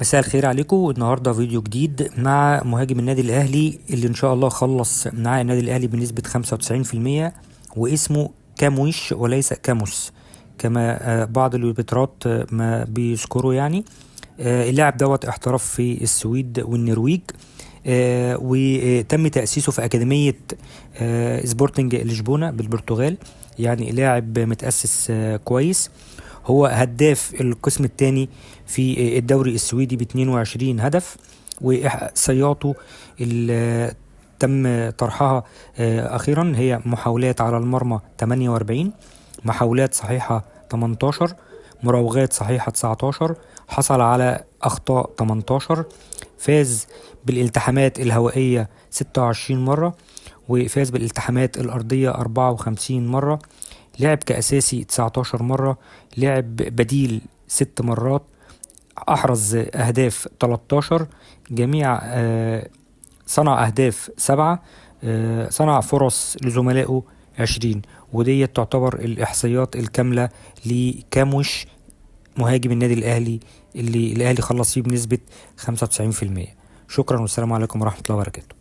مساء الخير عليكم. النهارده فيديو جديد مع مهاجم النادي الاهلي اللي ان شاء الله خلص مع النادي الاهلي بنسبة 95%، واسمه كامويش وليس كاموس كما بعض الويبترات ما بيذكروا يعني. اللاعب دوت احترف في السويد والنرويج، وتم تأسيسه في أكاديمية سبورتنج لشبونة بالبرتغال. يعني لاعب متأسس كويس. هو هداف القسم الثاني في الدوري السويدي ب 22 هدف، وإحصائياته اللي تم طرحها أخيرا هي محاولات على المرمى 48، محاولات صحيحة 18، مراوغات صحيحة 19، حصل على أخطاء 18، فاز بالالتحامات الهوائية 26 مرة، وفاز بالالتحامات الأرضية 54 مرة، لعب كأساسي 19 مرة، لعب بديل 6 مرات، أحرز أهداف 13، جميع صنع أهداف 7، صنع فرص لزملائه 20. ودي تعتبر الإحصائيات الكاملة لكاموش مهاجم النادي الأهلي اللي الأهلي خلص فيه بنسبة 95%. شكرا والسلام عليكم ورحمة الله وبركاته.